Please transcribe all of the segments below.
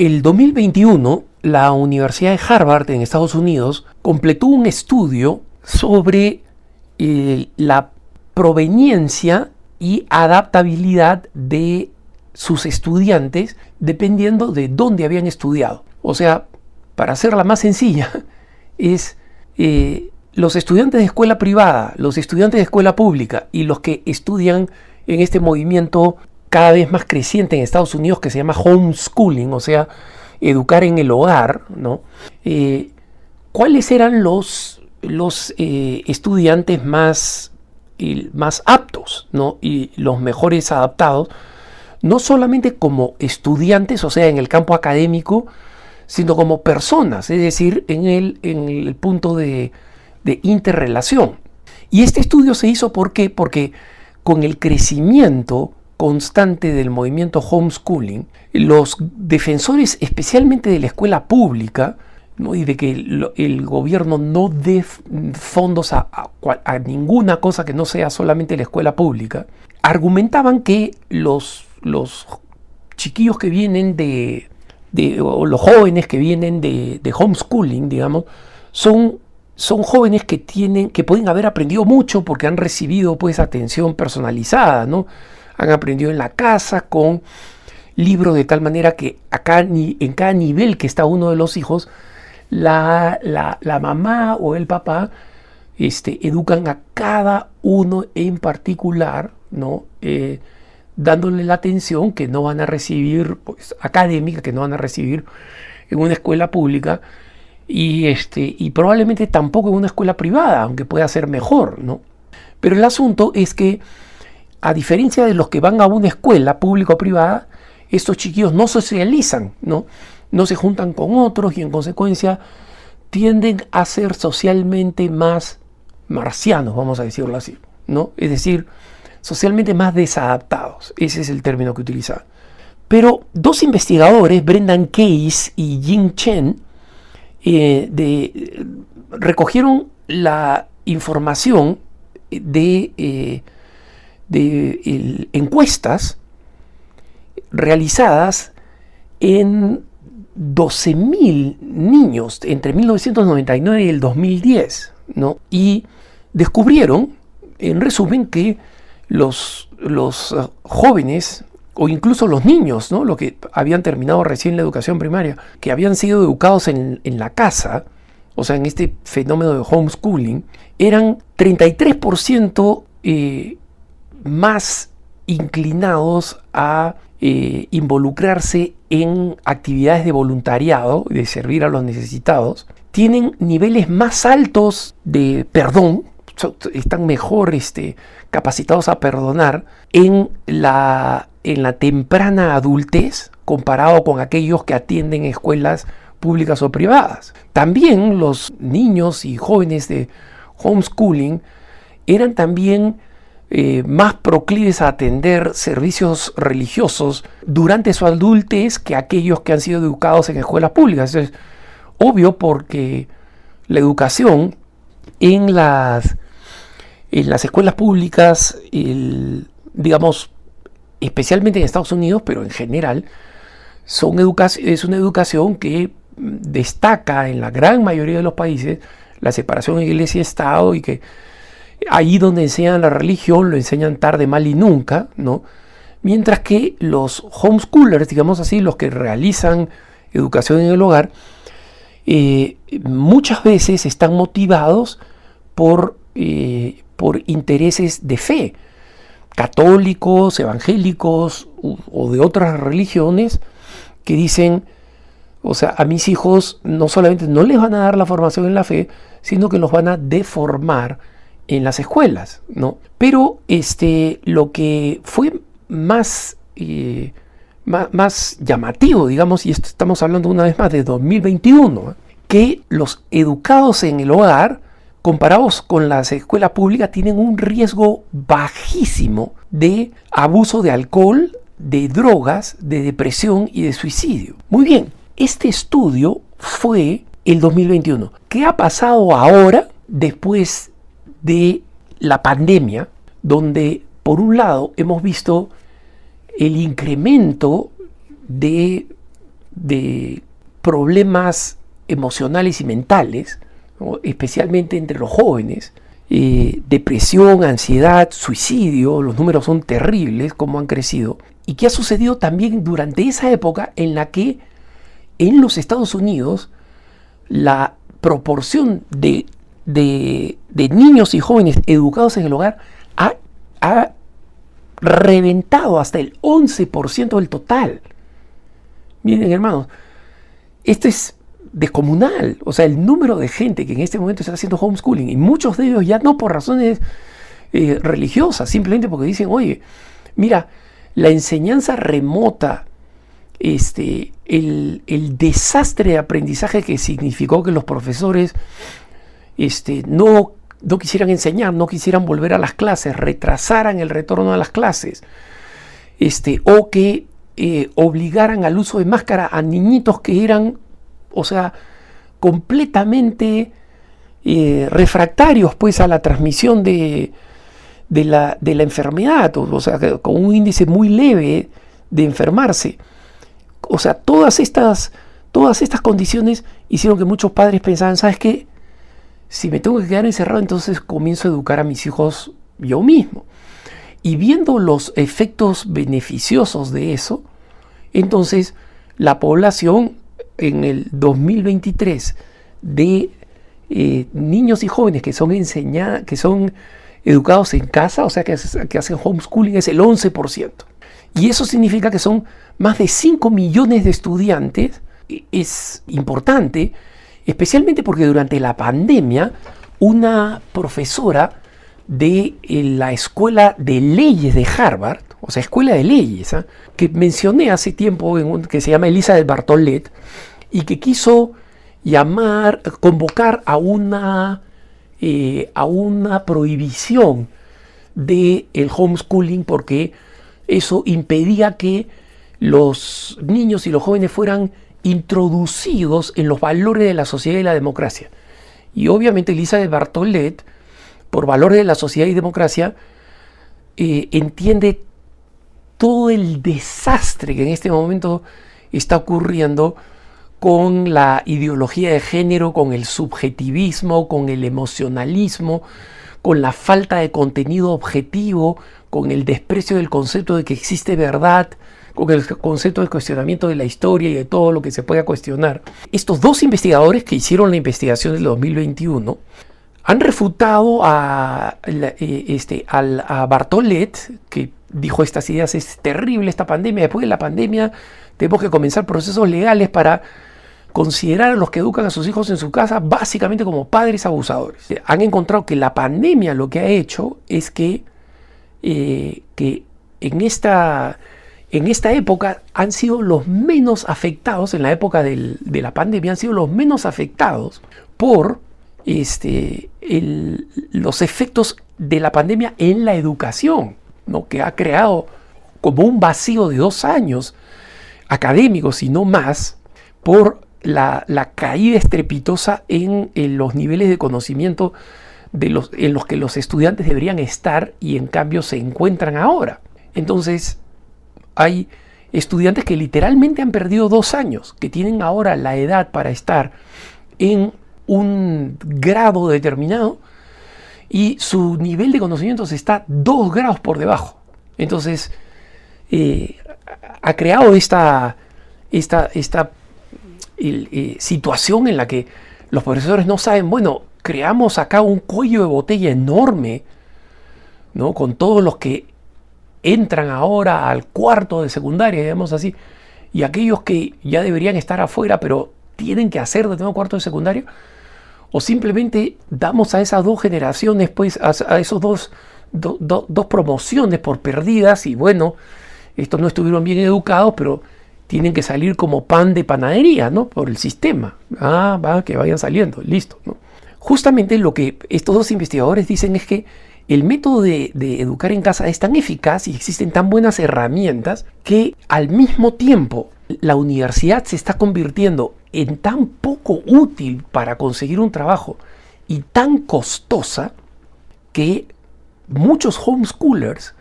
el 2021, la Universidad de Harvard en Estados Unidos completó un estudio sobre la proveniencia y adaptabilidad de sus estudiantes dependiendo de dónde habían estudiado. O sea, para hacerla más sencilla, es los estudiantes de escuela privada, los estudiantes de escuela pública y los que estudian en este movimiento cada vez más creciente en Estados Unidos que se llama homeschooling, o sea, educar en el hogar, ¿no? ¿Cuáles eran los estudiantes más aptos, ¿no? Y los mejores adaptados, no solamente como estudiantes, o sea, en el campo académico, sino como personas, es decir, en el punto de interrelación? Y este estudio se hizo ¿por qué? Porque con el crecimiento constante del movimiento homeschooling, los defensores, especialmente de la escuela pública, ¿no? Y de que el gobierno no dé fondos a ninguna cosa que no sea solamente la escuela pública, argumentaban que los chiquillos que vienen o los jóvenes que vienen de homeschooling, digamos, son jóvenes que pueden haber aprendido mucho porque han recibido pues atención personalizada, ¿no? Han aprendido en la casa con libros de tal manera que en cada nivel que está uno de los hijos, la mamá o el papá educan a cada uno en particular, ¿no? Dándole la atención que no van a recibir, pues, académica, que no van a recibir en una escuela pública y probablemente tampoco en una escuela privada, aunque pueda ser mejor, ¿no? Pero el asunto es que, a diferencia de los que van a una escuela pública o privada, estos chiquillos no socializan, ¿no? No se juntan con otros y en consecuencia tienden a ser socialmente más marcianos, vamos a decirlo así, ¿no? Es decir, socialmente más desadaptados. Ese es el término que utilizaban. Pero dos investigadores, Brendan Case y Jing Chen, recogieron la información de encuestas realizadas en 12.000 niños entre 1999 y el 2010, ¿no? Y descubrieron, en resumen, que los jóvenes o incluso los niños, ¿no? Los que habían terminado recién la educación primaria, que habían sido educados en la casa, o sea, en este fenómeno de homeschooling, eran 33% más inclinados a involucrarse en actividades de voluntariado, de servir a los necesitados, tienen niveles más altos de perdón, están mejor capacitados a perdonar en la temprana adultez comparado con aquellos que atienden escuelas públicas o privadas. También los niños y jóvenes de homeschooling eran también más proclives a atender servicios religiosos durante su adultez que aquellos que han sido educados en escuelas públicas. Eso es obvio porque la educación en las escuelas públicas, digamos, especialmente en Estados Unidos, pero en general, es una educación que destaca en la gran mayoría de los países la separación de iglesia y Estado, y que ahí donde enseñan la religión lo enseñan tarde, mal y nunca, ¿no? Mientras que los homeschoolers, digamos así, los que realizan educación en el hogar, muchas veces están motivados por intereses de fe, católicos, evangélicos o de otras religiones, que dicen, o sea, a mis hijos no solamente no les van a dar la formación en la fe, sino que los van a deformar en las escuelas, ¿no? Pero lo que fue más llamativo, digamos, y esto estamos hablando una vez más de 2021, que los educados en el hogar, comparados con las escuelas públicas, tienen un riesgo bajísimo de abuso de alcohol, de drogas, de depresión y de suicidio. Muy bien, este estudio fue el 2021. ¿Qué ha pasado ahora, después de la pandemia, donde por un lado hemos visto el incremento de de problemas emocionales y mentales, ¿no? Especialmente entre los jóvenes, depresión, ansiedad, suicidio, los números son terribles, como han crecido, y que ha sucedido también durante esa época en la que en los Estados Unidos la proporción de niños y jóvenes educados en el hogar ha reventado hasta el 11% del total. Miren, hermanos, esto es descomunal. O sea, el número de gente que en este momento está haciendo homeschooling, y muchos de ellos ya no por razones religiosas, simplemente porque dicen, oye, mira, la enseñanza remota, el desastre de aprendizaje que significó que los profesores no quisieran enseñar, no quisieran volver a las clases, retrasaran el retorno a las clases, o que obligaran al uso de máscara a niñitos que eran, o sea, completamente refractarios pues a la transmisión de la enfermedad, o sea, con un índice muy leve de enfermarse. O sea, todas estas condiciones hicieron que muchos padres pensaran, ¿sabes qué? Si me tengo que quedar encerrado, entonces comienzo a educar a mis hijos yo mismo. Y viendo los efectos beneficiosos de eso, entonces la población en el 2023 de niños y jóvenes que son educados en casa, o sea, que hacen homeschooling, es el 11%. Y eso significa que son más de 5 millones de estudiantes. Es importante, especialmente porque durante la pandemia, una profesora de la Escuela de Leyes de Harvard, o sea, Escuela de Leyes, que mencioné hace tiempo, que se llama Elizabeth Bartolet, y que quiso convocar a una prohibición del homeschooling, porque eso impedía que los niños y los jóvenes fueran introducidos en los valores de la sociedad y la democracia. Y obviamente Elizabeth Bartolet, por valores de la sociedad y democracia, entiende todo el desastre que en este momento está ocurriendo con la ideología de género, con el subjetivismo, con el emocionalismo, con la falta de contenido objetivo, con el desprecio del concepto de que existe verdad, con el concepto de cuestionamiento de la historia y de todo lo que se pueda cuestionar. Estos dos investigadores que hicieron la investigación del 2021 han refutado a Bartolet, que dijo estas ideas: es terrible esta pandemia, después de la pandemia tenemos que comenzar procesos legales para considerar a los que educan a sus hijos en su casa básicamente como padres abusadores. Han encontrado que la pandemia lo que ha hecho es que en esta época han sido los menos afectados, en la época de la pandemia han sido los menos afectados por los efectos de la pandemia en la educación, ¿no? Que ha creado como un vacío de 2 años académicos y no más, por la caída estrepitosa en los niveles de conocimiento en los que los estudiantes deberían estar y en cambio se encuentran ahora. Entonces hay estudiantes que literalmente han perdido 2 años, que tienen ahora la edad para estar en un grado determinado y su nivel de conocimientos está 2 grados por debajo. Entonces ha creado esta situación en la que los profesores no saben, bueno, creamos acá un cuello de botella enorme, ¿no? Con todos los que entran ahora al cuarto de secundaria, digamos así, y aquellos que ya deberían estar afuera, pero tienen que hacer de nuevo cuarto de secundaria, o simplemente damos a esas 2 generaciones, pues, a esos dos promociones por perdidas, y bueno, estos no estuvieron bien educados, pero tienen que salir como pan de panadería, ¿no? Por el sistema. Que vayan saliendo, listo, ¿no? Justamente lo que estos 2 investigadores dicen es que el método de educar en casa es tan eficaz y existen tan buenas herramientas que al mismo tiempo la universidad se está convirtiendo en tan poco útil para conseguir un trabajo y tan costosa que muchos homeschoolers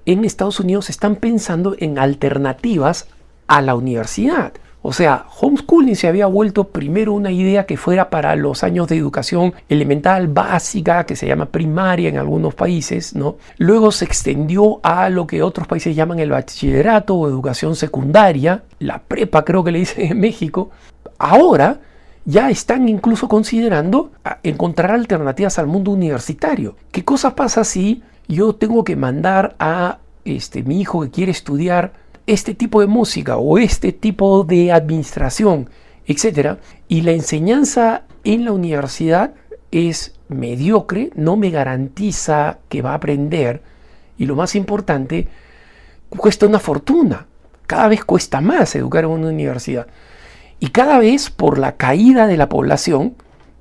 en Estados Unidos están pensando en alternativas a la universidad. O sea, homeschooling se había vuelto primero una idea que fuera para los años de educación elemental básica, que se llama primaria en algunos países, ¿no? Luego se extendió a lo que otros países llaman el bachillerato o educación secundaria, la prepa creo que le dicen en México. Ahora ya están incluso considerando encontrar alternativas al mundo universitario. ¿Qué cosa pasa si yo tengo que mandar a mi hijo que quiere estudiar este tipo de música o este tipo de administración, etcétera, y la enseñanza en la universidad es mediocre, no me garantiza que va a aprender, y lo más importante, cuesta una fortuna? Cada vez cuesta más educar en una universidad, y cada vez por la caída de la población,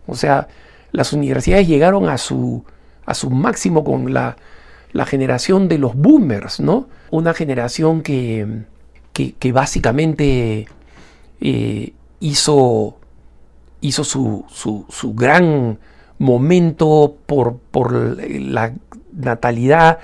o sea, las universidades llegaron a su máximo con la generación de los boomers, ¿no? Una generación que básicamente hizo su gran momento por la natalidad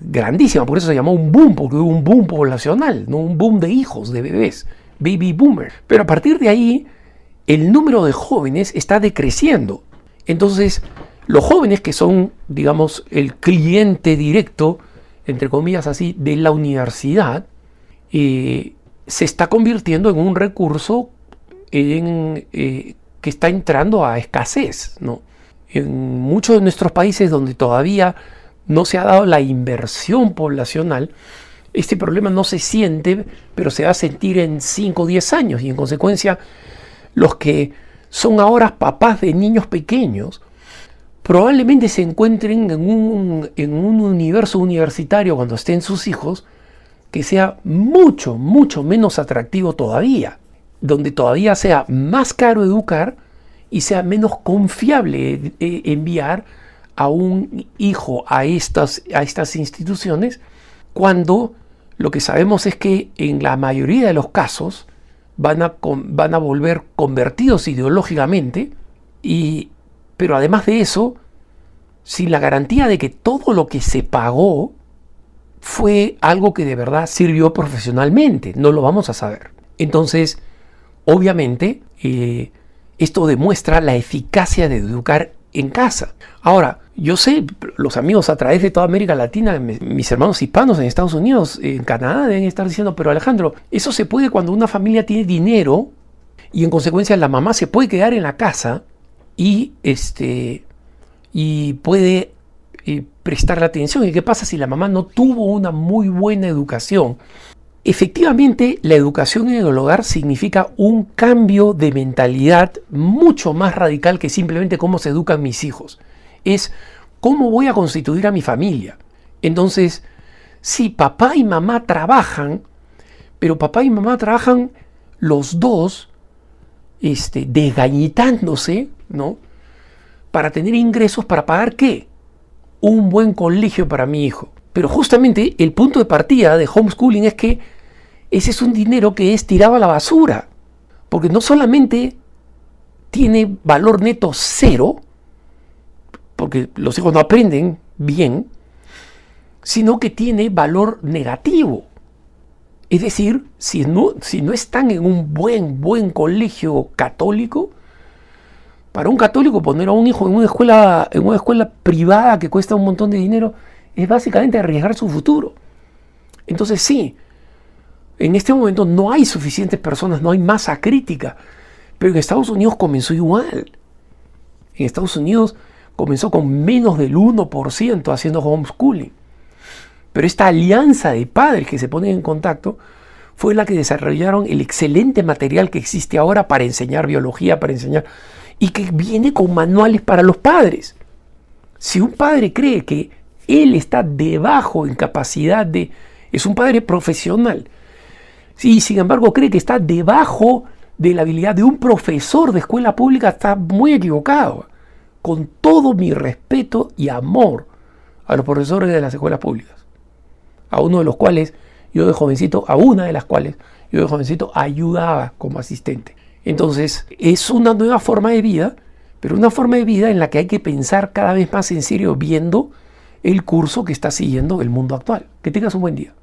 grandísima. Por eso se llamó un boom, porque hubo un boom poblacional, no un boom de hijos, de bebés, baby boomer. Pero a partir de ahí, el número de jóvenes está decreciendo. Entonces, los jóvenes que son, digamos, el cliente directo, entre comillas así, de la universidad, se está convirtiendo en un recurso que está entrando a escasez, ¿no? En muchos de nuestros países donde todavía no se ha dado la inversión poblacional, este problema no se siente, pero se va a sentir en 5 o 10 años, y en consecuencia los que son ahora papás de niños pequeños probablemente se encuentren en un universo universitario cuando estén sus hijos que sea mucho, mucho menos atractivo todavía, donde todavía sea más caro educar y sea menos confiable enviar a un hijo a estas instituciones, cuando lo que sabemos es que en la mayoría de los casos van a volver convertidos ideológicamente, pero además de eso, sin la garantía de que todo lo que se pagó fue algo que de verdad sirvió profesionalmente. No lo vamos a saber. Entonces, obviamente, esto demuestra la eficacia de educar en casa. Ahora, yo sé, los amigos a través de toda América Latina, mis hermanos hispanos en Estados Unidos, en Canadá, deben estar diciendo, pero Alejandro, eso se puede cuando una familia tiene dinero y en consecuencia la mamá se puede quedar en la casa y puede prestarle atención. ¿Y qué pasa si la mamá no tuvo una muy buena educación? Efectivamente, la educación en el hogar significa un cambio de mentalidad mucho más radical que simplemente cómo se educan mis hijos. Es cómo voy a constituir a mi familia. Entonces, sí, papá y mamá trabajan, pero papá y mamá trabajan los dos desgañitándose, ¿no? Para tener ingresos, para pagar ¿qué? Un buen colegio para mi hijo. Pero justamente el punto de partida de homeschooling es que ese es un dinero que es tirado a la basura, porque no solamente tiene valor neto cero, porque los hijos no aprenden bien, sino que tiene valor negativo. Es decir, si no están en un buen colegio católico, para un católico poner a un hijo en una escuela privada que cuesta un montón de dinero es básicamente arriesgar su futuro. Entonces sí, en este momento no hay suficientes personas, no hay masa crítica, pero en Estados Unidos comenzó igual. En Estados Unidos comenzó con menos del 1% haciendo homeschooling. Pero esta alianza de padres que se ponen en contacto fue la que desarrollaron el excelente material que existe ahora para enseñar biología, para enseñar, y que viene con manuales para los padres. Si un padre cree que él está debajo en capacidad es un padre profesional, y sin embargo cree que está debajo de la habilidad de un profesor de escuela pública, está muy equivocado. Con todo mi respeto y amor a los profesores de las escuelas públicas, a una de las cuales yo de jovencito ayudaba como asistente. Entonces, es una nueva forma de vida, pero una forma de vida en la que hay que pensar cada vez más en serio viendo el curso que está siguiendo el mundo actual. Que tengas un buen día.